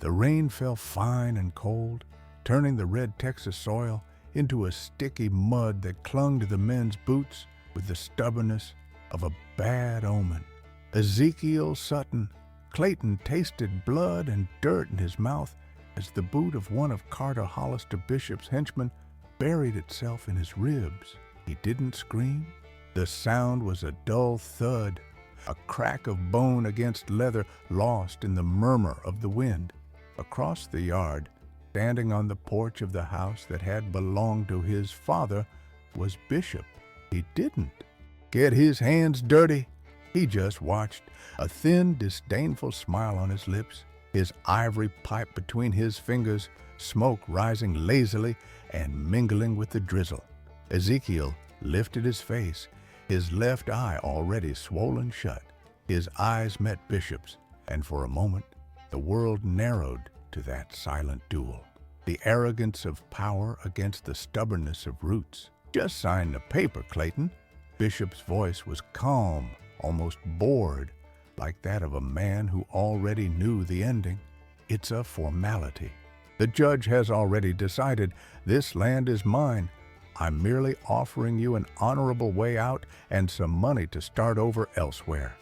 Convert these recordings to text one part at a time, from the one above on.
The rain fell fine and cold, turning the red Texas soil into a sticky mud that clung to the men's boots with the stubbornness of a bad omen. Ezekiel Sutton, Clayton tasted blood and dirt in his mouth as the boot of one of Carter Hollister Bishop's henchmen buried itself in his ribs. He didn't scream. The sound was a dull thud, a crack of bone against leather lost in the murmur of the wind. Across the yard, standing on the porch of the house that had belonged to his father, was Bishop. He didn't get his hands dirty. He just watched, a thin, disdainful smile on his lips, his ivory pipe between his fingers, smoke rising lazily and mingling with the drizzle. Ezekiel lifted his face, his left eye already swollen shut. His eyes met Bishop's, and for a moment the world narrowed to that silent duel. The arrogance of power against the stubbornness of roots. "Just sign the paper, Clayton." Bishop's voice was calm, almost bored, like that of a man who already knew the ending. "It's a formality. The judge has already decided this land is mine. I'm merely offering you an honorable way out and some money to start over elsewhere."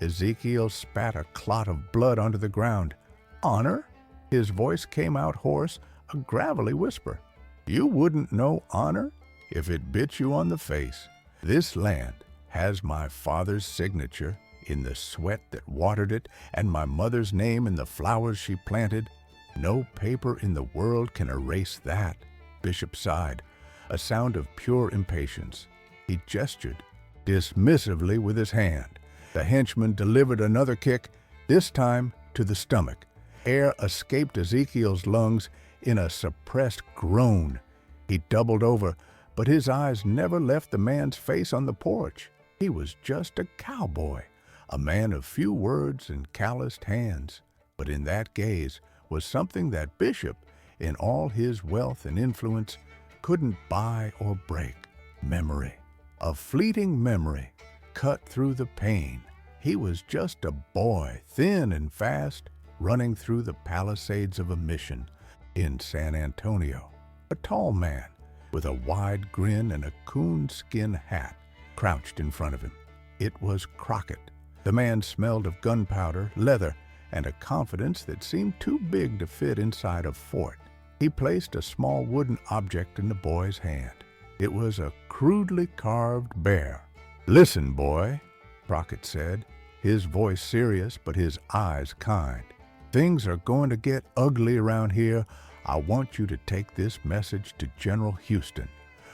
Ezekiel spat a clot of blood onto the ground. "Honor?" His voice came out hoarse, a gravelly whisper. "You wouldn't know honor if it bit you on the face. This land has my father's signature in the sweat that watered it and my mother's name in the flowers she planted. No paper in the world can erase that." Bishop sighed, a sound of pure impatience. He gestured dismissively with his hand. The henchman delivered another kick, this time to the stomach. Air escaped Ezekiel's lungs in a suppressed groan. He doubled over, but his eyes never left the man's face on the porch. He was just a cowboy, a man of few words and calloused hands. But in that gaze was something that Bishop, in all his wealth and influence, couldn't buy or break. Memory. A fleeting memory, cut through the pain. He was just a boy, thin and fast, running through the palisades of a mission in San Antonio. A tall man with a wide grin and a coonskin hat crouched in front of him. It was Crockett. The man smelled of gunpowder, leather, and a confidence that seemed too big to fit inside a fort. He placed a small wooden object in the boy's hand. It was a crudely carved bear. "Listen, boy," Crockett said, his voice serious but his eyes kind. "Things are going to get ugly around here. I want you to take this message to General Houston.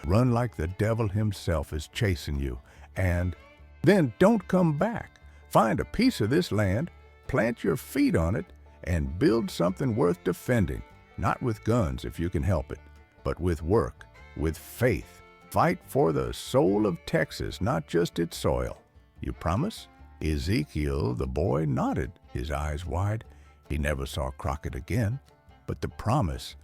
Run like the devil himself is chasing you, and then don't come back. Find a piece of this land, plant your feet on it, and build something worth defending. Not with guns if you can help it, but with work, with faith. Fight for the soul of Texas, not just its soil. You promise?" Ezekiel, the boy, nodded, his eyes wide. He never saw Crockett again, but the promise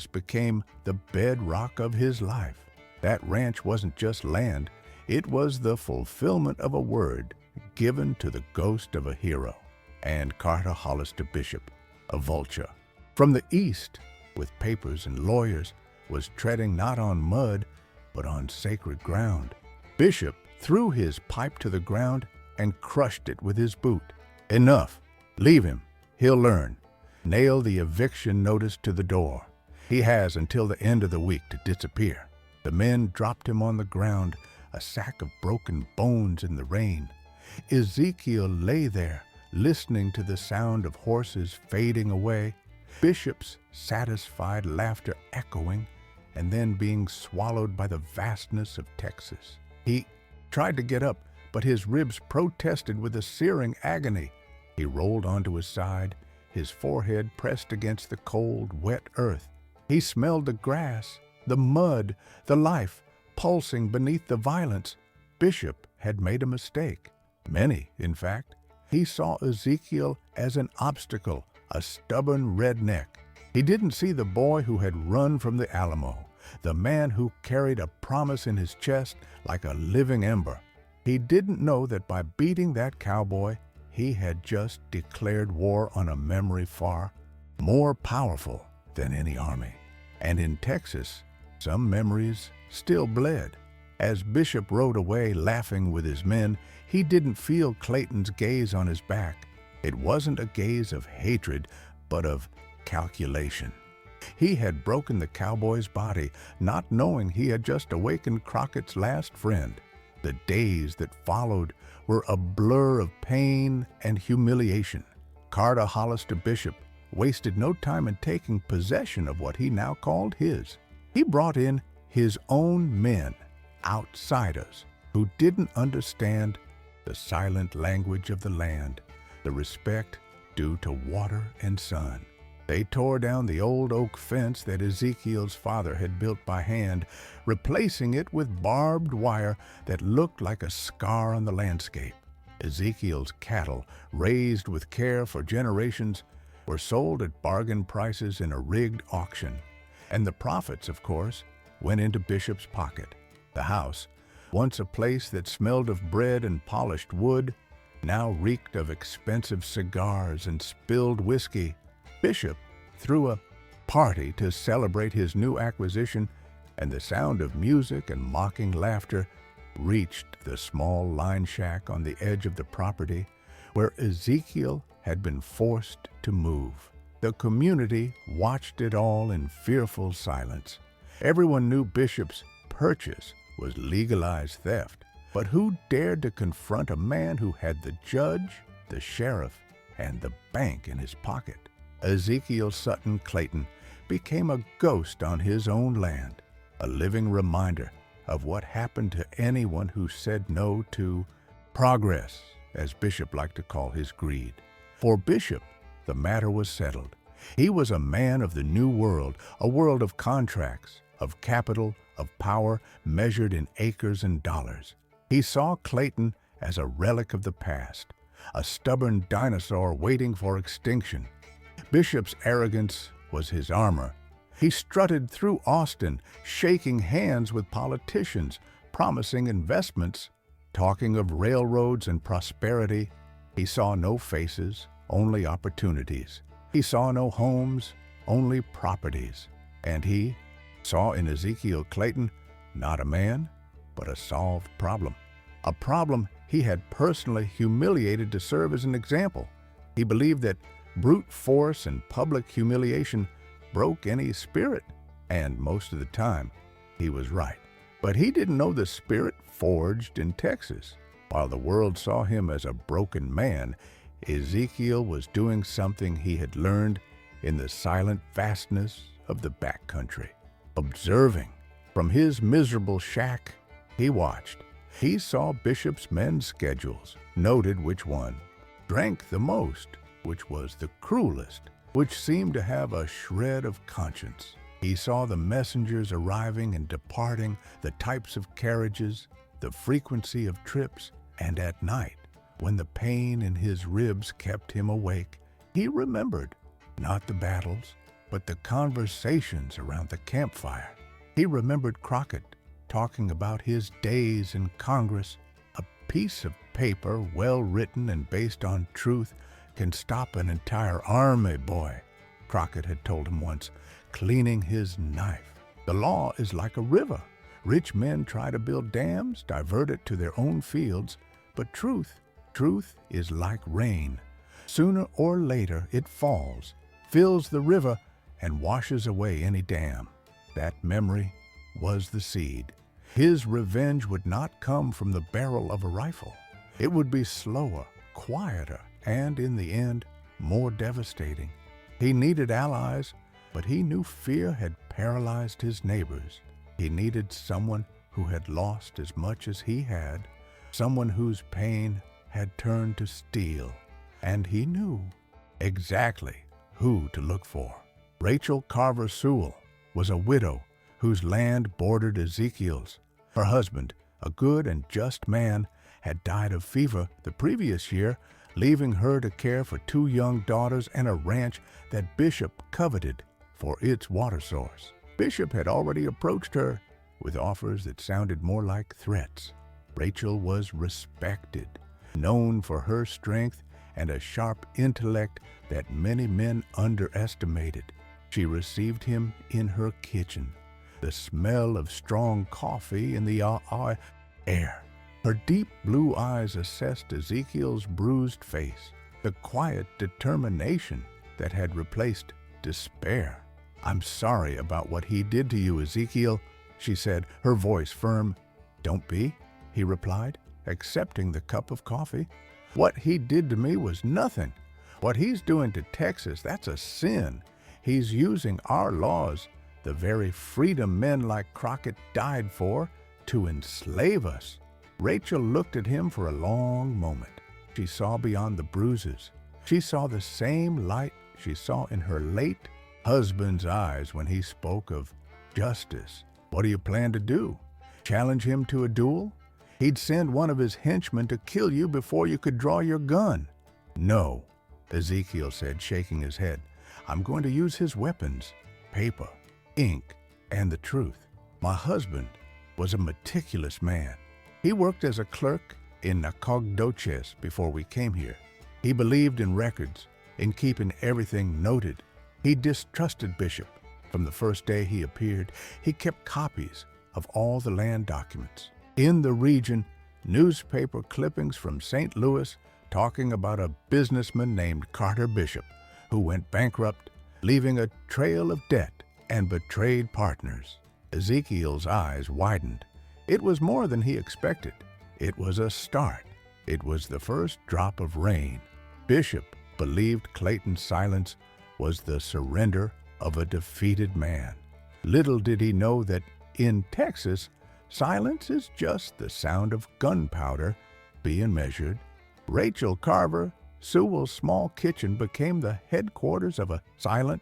became the bedrock of his life. That ranch wasn't just land, it was the fulfillment of a word given to the ghost of a hero. And Carter Hollister Bishop, a vulture, from the east, with papers and lawyers, was treading not on mud, but on sacred ground. Bishop threw his pipe to the ground and crushed it with his boot. "Enough. Leave him. He'll learn. Nail the eviction notice to the door. He has until the end of the week to disappear." The men dropped him on the ground, a sack of broken bones in the rain. Ezekiel lay there, listening to the sound of horses fading away, Bishop's satisfied laughter echoing, and then being swallowed by the vastness of Texas. He tried to get up, but his ribs protested with a searing agony. He rolled onto his side, his forehead pressed against the cold, wet earth. He smelled the grass, the mud, the life pulsing beneath the violence. Bishop had made a mistake. Many, in fact. He saw Ezekiel as an obstacle, a stubborn redneck. He didn't see the boy who had run from the Alamo, the man who carried a promise in his chest like a living ember. He didn't know that by beating that cowboy, he had just declared war on a memory far more powerful than any army. And in Texas, some memories still bled. As Bishop rode away laughing with his men, he didn't feel Clayton's gaze on his back. It wasn't a gaze of hatred, but of calculation. He had broken the cowboy's body, not knowing he had just awakened Crockett's last friend. The days that followed were a blur of pain and humiliation. Carter Hollister Bishop wasted no time in taking possession of what he now called his. He brought in his own men, outsiders, who didn't understand the silent language of the land, the respect due to water and sun. They tore down the old oak fence that Ezekiel's father had built by hand, replacing it with barbed wire that looked like a scar on the landscape. Ezekiel's cattle, raised with care for generations, were sold at bargain prices in a rigged auction. And the profits, of course, went into Bishop's pocket. The house, once a place that smelled of bread and polished wood, now reeked of expensive cigars and spilled whiskey. Bishop threw a party to celebrate his new acquisition, and the sound of music and mocking laughter reached the small line shack on the edge of the property where Ezekiel had been forced to move. The community watched it all in fearful silence. Everyone knew Bishop's purchase was legalized theft, but who dared to confront a man who had the judge, the sheriff, and the bank in his pocket? Ezekiel Sutton Clayton became a ghost on his own land, a living reminder of what happened to anyone who said no to progress, as Bishop liked to call his greed. For Bishop, the matter was settled. He was a man of the new world, a world of contracts, of capital, of power measured in acres and dollars. He saw Clayton as a relic of the past, a stubborn dinosaur waiting for extinction. Bishop's arrogance was his armor. He strutted through Austin, shaking hands with politicians, promising investments, talking of railroads and prosperity. He saw no faces, only opportunities. He saw no homes, only properties. And he saw in Ezekiel Clayton not a man, but a solved problem. A problem he had personally humiliated to serve as an example. He believed that brute force and public humiliation broke any spirit, and most of the time, he was right. But he didn't know the spirit forged in Texas. While the world saw him as a broken man, Ezekiel was doing something he had learned in the silent vastness of the backcountry. Observing. From his miserable shack, he watched. He saw Bishop's men's schedules, noted which one drank the most, which was the cruelest, which seemed to have a shred of conscience. He saw the messengers arriving and departing, the types of carriages, the frequency of trips, and at night, when the pain in his ribs kept him awake, he remembered not the battles, but the conversations around the campfire. He remembered Crockett talking about his days in Congress. A piece of paper well written and based on truth can stop an entire army, boy, Crockett had told him once, cleaning his knife. The law is like a river. Rich men try to build dams, divert it to their own fields, but truth is like rain. Sooner or later it falls, fills the river, and washes away any dam. That memory was the seed. His revenge would not come from the barrel of a rifle. It would be slower, quieter, and in the end, more devastating. He needed allies, but he knew fear had paralyzed his neighbors. He needed someone who had lost as much as he had, someone whose pain had turned to steel, and he knew exactly who to look for. Rachel Carver Sewell was a widow whose land bordered Ezekiel's. Her husband, a good and just man, had died of fever the previous year, leaving her to care for 2 young daughters and a ranch that Bishop coveted for its water source. Bishop had already approached her with offers that sounded more like threats. Rachel was respected, known for her strength, and a sharp intellect that many men underestimated. She received him in her kitchen, the smell of strong coffee in the air. Her deep blue eyes assessed Ezekiel's bruised face, the quiet determination that had replaced despair. "I'm sorry about what he did to you, Ezekiel," she said, her voice firm. "Don't be," he replied, accepting the cup of coffee. "What he did to me was nothing. What he's doing to Texas, that's a sin. He's using our laws, the very freedom men like Crockett died for, to enslave us." Rachel looked at him for a long moment. She saw beyond the bruises. She saw the same light she saw in her late husband's eyes when he spoke of justice. "What do you plan to do? Challenge him to a duel? He'd send one of his henchmen to kill you before you could draw your gun." "No," Ezekiel said, shaking his head. "I'm going to use his weapons, paper, ink, and the truth. My husband was a meticulous man. He worked as a clerk in Nacogdoches before we came here. He believed in records, in keeping everything noted. He distrusted Bishop. From the first day he appeared, he kept copies of all the land documents. In the region, newspaper clippings from St. Louis talking about a businessman named Carter Bishop who went bankrupt, leaving a trail of debt and betrayed partners." Ezekiel's eyes widened. It was more than he expected. It was a start. It was the first drop of rain. Bishop believed Clayton's silence was the surrender of a defeated man. Little did he know that in Texas, silence is just the sound of gunpowder being measured. Rachel Carver, Sewell's small kitchen became the headquarters of a silent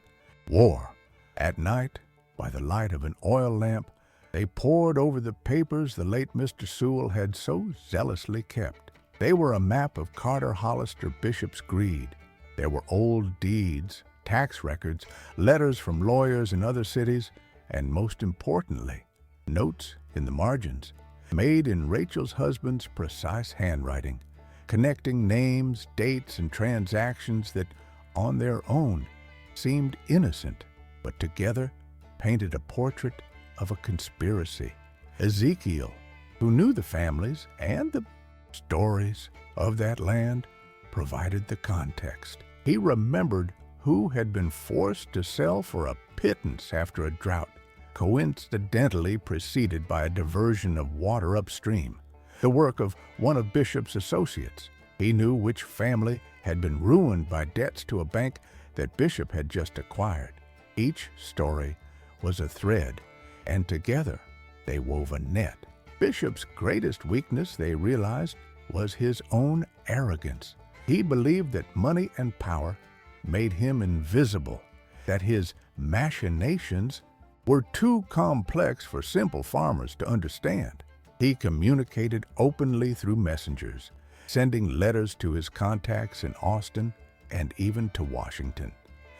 war. At night, by the light of an oil lamp, they pored over the papers the late Mr. Sewell had so zealously kept. They were a map of Carter Hollister Bishop's greed. There were old deeds, tax records, letters from lawyers in other cities, and most importantly, notes in the margins, made in Rachel's husband's precise handwriting, connecting names, dates, and transactions that, on their own, seemed innocent, but together painted a portrait of a conspiracy. Ezekiel, who knew the families and the stories of that land, provided the context. He remembered who had been forced to sell for a pittance after a drought, coincidentally preceded by a diversion of water upstream, the work of one of Bishop's associates. He knew which family had been ruined by debts to a bank that Bishop had just acquired. Each story was a thread, and together they wove a net. Bishop's greatest weakness, they realized, was his own arrogance. He believed that money and power made him invisible, that his machinations were too complex for simple farmers to understand. He communicated openly through messengers, sending letters to his contacts in Austin and even to Washington,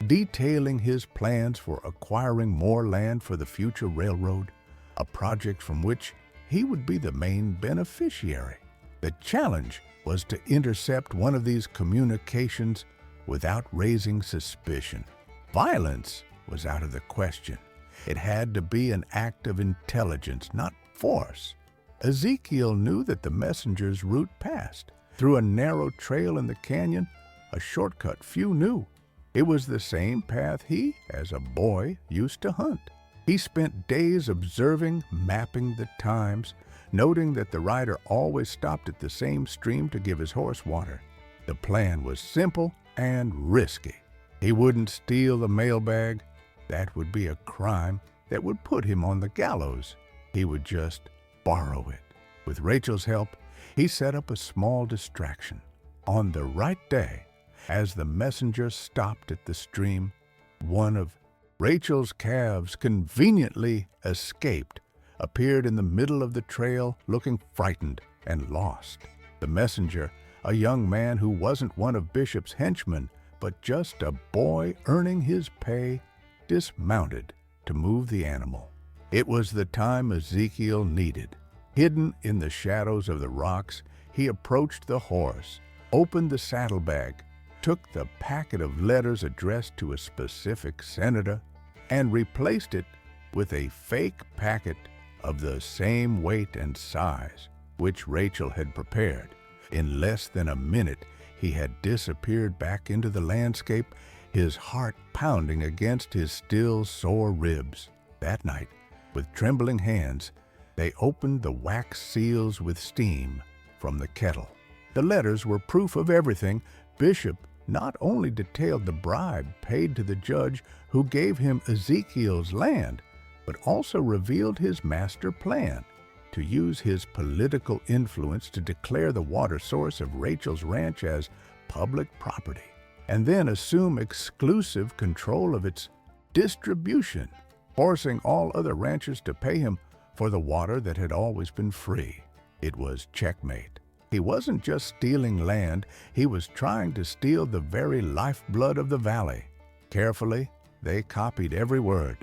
detailing his plans for acquiring more land for the future railroad, a project from which he would be the main beneficiary. The challenge was to intercept one of these communications without raising suspicion. Violence was out of the question. It had to be an act of intelligence, not force. Ezekiel knew that the messenger's route passed through a narrow trail in the canyon, a shortcut few knew. It was the same path he, as a boy, used to hunt. He spent days observing, mapping the times, noting that the rider always stopped at the same stream to give his horse water. The plan was simple and risky. He wouldn't steal the mailbag. That would be a crime that would put him on the gallows. He would just borrow it. With Rachel's help, he set up a small distraction. On the right day, as the messenger stopped at the stream, one of Rachel's calves, conveniently escaped, appeared in the middle of the trail looking frightened and lost. The messenger, a young man who wasn't one of Bishop's henchmen, but just a boy earning his pay, dismounted to move the animal. It was the time Ezekiel needed. Hidden in the shadows of the rocks, he approached the horse, opened the saddlebag, took the packet of letters addressed to a specific senator, and replaced it with a fake packet of the same weight and size which Rachel had prepared. In less than a minute, he had disappeared back into the landscape, his heart pounding against his still sore ribs. That night, with trembling hands, they opened the wax seals with steam from the kettle. The letters were proof of everything. Bishop not only detailed the bribe paid to the judge who gave him Ezekiel's land, but also revealed his master plan to use his political influence to declare the water source of Rachel's ranch as public property, and then assume exclusive control of its distribution, forcing all other ranchers to pay him for the water that had always been free. It was checkmate. He wasn't just stealing land, he was trying to steal the very lifeblood of the valley. Carefully, they copied every word.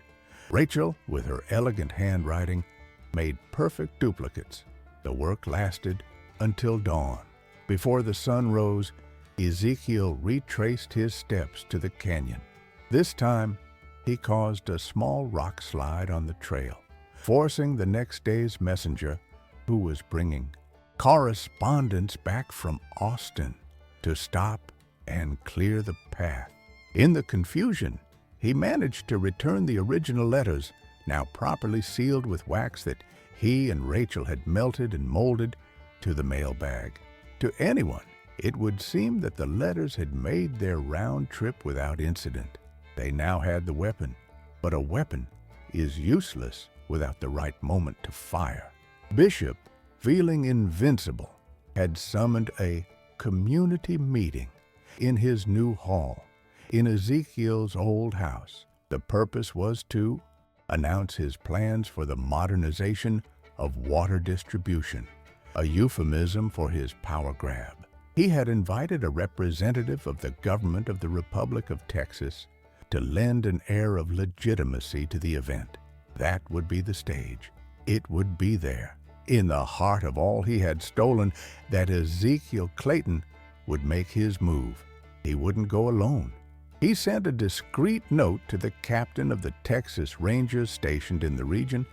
Rachel, with her elegant handwriting, made perfect duplicates. The work lasted until dawn. Before the sun rose, Ezekiel retraced his steps to the canyon. This time, he caused a small rock slide on the trail, forcing the next day's messenger, who was bringing correspondence back from Austin, to stop and clear the path. In the confusion, he managed to return the original letters, now properly sealed with wax that he and Rachel had melted and molded, to the mailbag. To anyone, it would seem that the letters had made their round trip without incident. They now had the weapon, but a weapon is useless without the right moment to fire. Bishop, feeling invincible, had summoned a community meeting in his new hall in Ezekiel's old house. The purpose was to announce his plans for the modernization of water distribution, a euphemism for his power grab. He had invited a representative of the government of the Republic of Texas to lend an air of legitimacy to the event. That would be the stage. It would be there, in the heart of all he had stolen, that Ezekiel Clayton would make his move. He wouldn't go alone. He sent a discreet note to the captain of the Texas Rangers stationed in the region,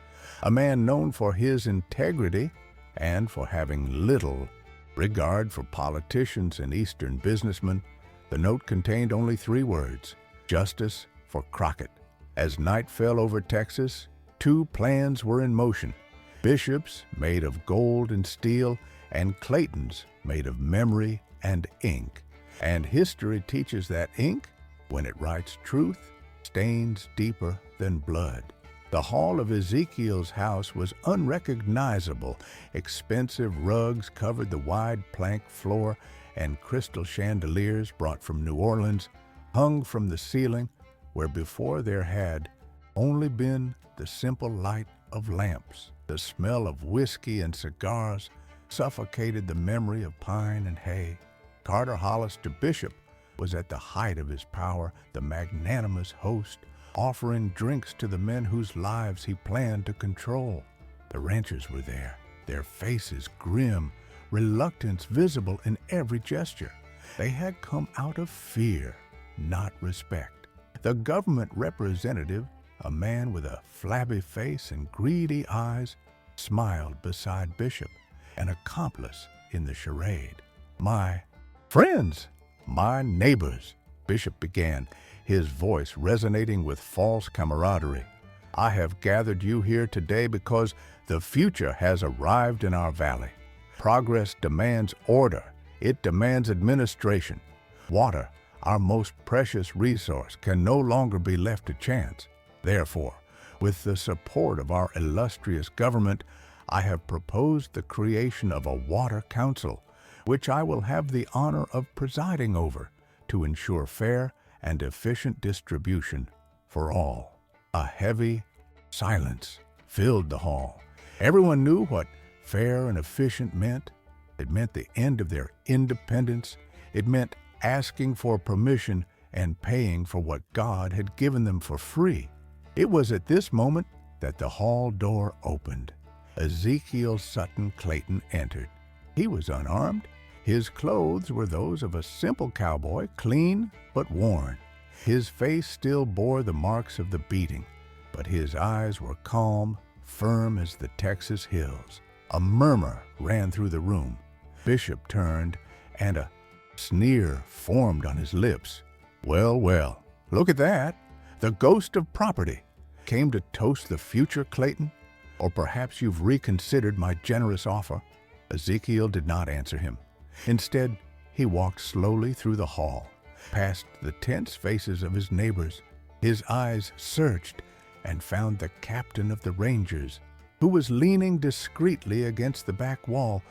a man known for his integrity and for having little regard for politicians and Eastern businessmen. The note contained only 3 words: justice for Crockett. As night fell over Texas, 2 plans were in motion: Bishop's, made of gold and steel, and Clayton's, made of memory and ink. And history teaches that ink, when it writes truth, stains deeper than blood. The hall of Ezekiel's house was unrecognizable. Expensive rugs covered the wide plank floor, and crystal chandeliers brought from New Orleans hung from the ceiling, where before there had only been the simple light of lamps. The smell of whiskey and cigars suffocated the memory of pine and hay. Carter Hollister Bishop was at the height of his power, the magnanimous host, offering drinks to the men whose lives he planned to control. The ranchers were there, their faces grim, reluctance visible in every gesture. They had come out of fear, not respect. The government representative, a man with a flabby face and greedy eyes, smiled beside Bishop, an accomplice in the charade. "My friends, my neighbors," Bishop began, his voice resonating with false camaraderie. "I have gathered you here today because the future has arrived in our valley. Progress demands order. It demands administration. Water, our most precious resource, can no longer be left to chance. Therefore, with the support of our illustrious government, I have proposed the creation of a water council, which I will have the honor of presiding over, to ensure fair and efficient distribution for all." A heavy silence filled the hall. Everyone knew what fair and efficient meant. It meant the end of their independence. It meant asking for permission and paying for what God had given them for free. It was at this moment that the hall door opened. Ezekiel Sutton Clayton entered. He was unarmed. His clothes were those of a simple cowboy, clean but worn. His face still bore the marks of the beating, but his eyes were calm, firm as the Texas hills. A murmur ran through the room. Bishop turned, and a sneer formed on his lips. "Well, well, look at that. The ghost of property. Came to toast the future, Clayton? Or perhaps you've reconsidered my generous offer?" Ezekiel did not answer him. Instead, he walked slowly through the hall, past the tense faces of his neighbors. His eyes searched and found the captain of the Rangers, who was leaning discreetly against the back wall,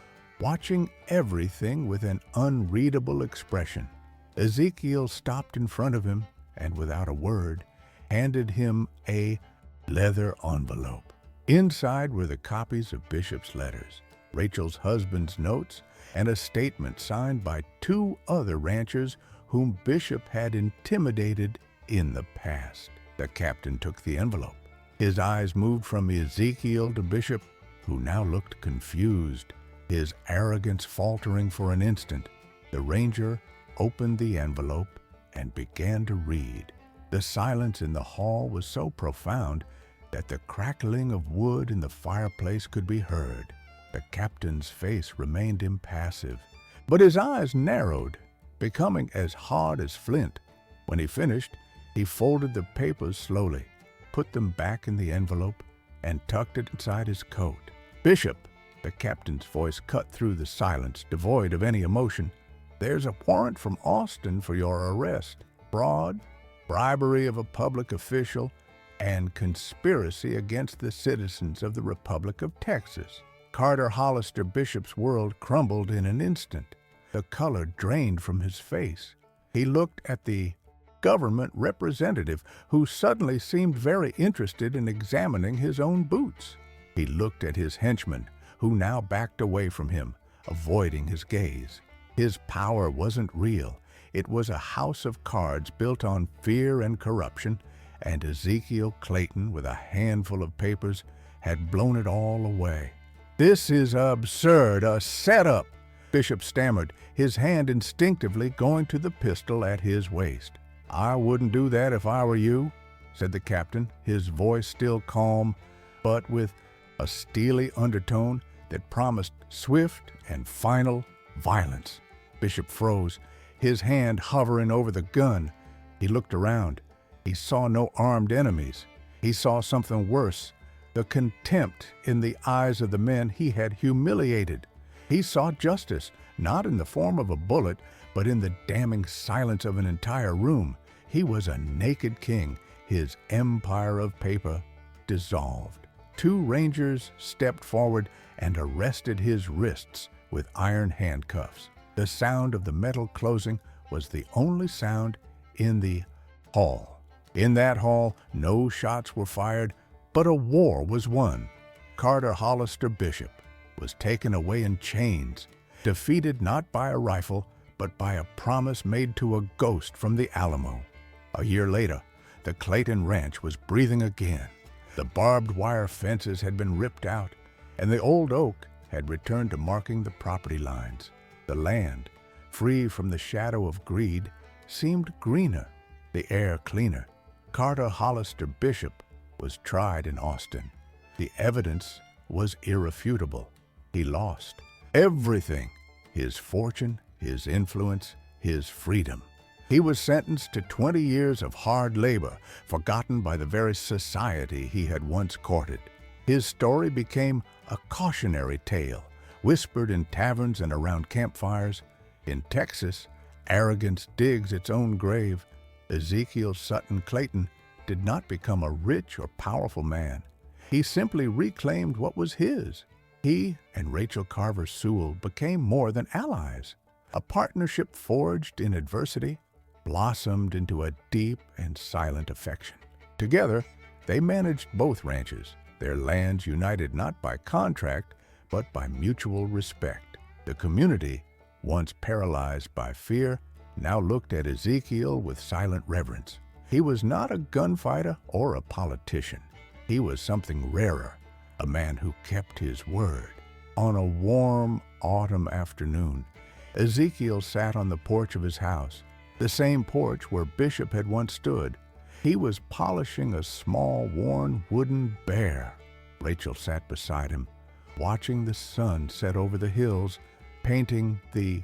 watching everything with an unreadable expression. Ezekiel stopped in front of him and, without a word, handed him a leather envelope. Inside were the copies of Bishop's letters, Rachel's husband's notes, and a statement signed by 2 other ranchers whom Bishop had intimidated in the past. The captain took the envelope. His eyes moved from Ezekiel to Bishop, who now looked confused, his arrogance faltering for an instant. The ranger opened the envelope and began to read. The silence in the hall was so profound that the crackling of wood in the fireplace could be heard. The captain's face remained impassive, but his eyes narrowed, becoming as hard as flint. When he finished, he folded the papers slowly, put them back in the envelope, and tucked it inside his coat. "Bishop," the captain's voice cut through the silence, devoid of any emotion, "there's a warrant from Austin for your arrest. Fraud, bribery of a public official, and conspiracy against the citizens of the Republic of Texas." Carter Hollister Bishop's world crumbled in an instant. The color drained from his face. He looked at the government representative, who suddenly seemed very interested in examining his own boots. He looked at his henchman, who now backed away from him, avoiding his gaze. His power wasn't real. It was a house of cards built on fear and corruption, and Ezekiel Clayton, with a handful of papers, had blown it all away. "This is absurd, a setup," Bishop stammered, his hand instinctively going to the pistol at his waist. "I wouldn't do that if I were you," said the captain, his voice still calm, but with a steely undertone that promised swift and final violence. Bishop froze, his hand hovering over the gun. He looked around. He saw no armed enemies. He saw something worse, the contempt in the eyes of the men he had humiliated. He saw justice, not in the form of a bullet, but in the damning silence of an entire room. He was a naked king, his empire of paper dissolved. 2 rangers stepped forward and arrested his wrists with iron handcuffs. The sound of the metal closing was the only sound in the hall. In that hall, no shots were fired, but a war was won. Carter Hollister Bishop was taken away in chains, defeated not by a rifle, but by a promise made to a ghost from the Alamo. A year later, the Clayton Ranch was breathing again. The barbed wire fences had been ripped out, and the old oak had returned to marking the property lines. The land, free from the shadow of greed, seemed greener, the air cleaner. Carter Hollister Bishop was tried in Austin. The evidence was irrefutable. He lost everything: his fortune, his influence, his freedom. He was sentenced to 20 years of hard labor, forgotten by the very society he had once courted. His story became a cautionary tale, whispered in taverns and around campfires. In Texas, arrogance digs its own grave. Ezekiel Sutton Clayton did not become a rich or powerful man. He simply reclaimed what was his. He and Rachel Carver Sewell became more than allies. A partnership forged in adversity blossomed into a deep and silent affection. Together, they managed both ranches, their lands united not by contract, but by mutual respect. The community, once paralyzed by fear, now looked at Ezekiel with silent reverence. He was not a gunfighter or a politician. He was something rarer, a man who kept his word. On a warm autumn afternoon, Ezekiel sat on the porch of his house, the same porch where Bishop had once stood. He was polishing a small, worn wooden bear. Rachel sat beside him, watching the sun set over the hills, painting the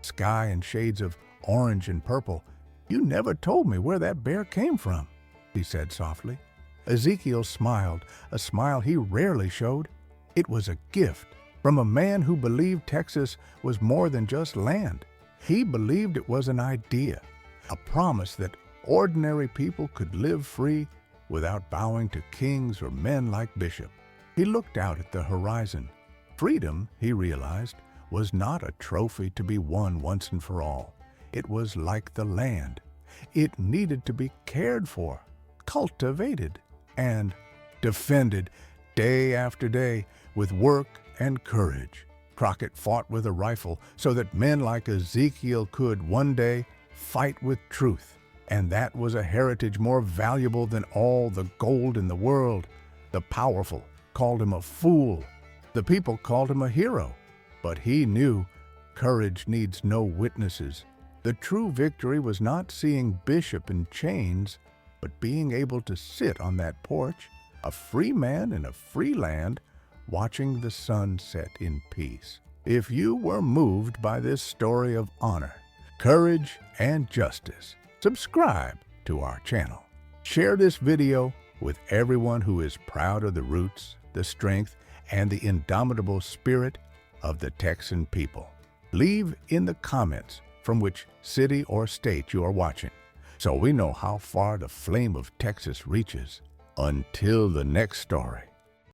sky in shades of orange and purple. "You never told me where that bear came from," he said softly. Ezekiel smiled, a smile he rarely showed. It was a gift from a man who believed Texas was more than just land. He believed it was an idea, a promise that ordinary people could live free without bowing to kings or men like Bishop. He looked out at the horizon. Freedom, he realized, was not a trophy to be won once and for all. It was like the land. It needed to be cared for, cultivated, and defended day after day with work and courage. Crockett fought with a rifle so that men like Ezekiel could one day fight with truth. And that was a heritage more valuable than all the gold in the world. The powerful called him a fool. The people called him a hero. But he knew courage needs no witnesses. The true victory was not seeing Bishop in chains, but being able to sit on that porch, a free man in a free land, watching the sun set in peace. If you were moved by this story of honor, courage, and justice, subscribe to our channel. Share this video with everyone who is proud of the roots, the strength, and the indomitable spirit of the Texan people. Leave in the comments from which city or state you are watching, so we know how far the flame of Texas reaches. Until the next story.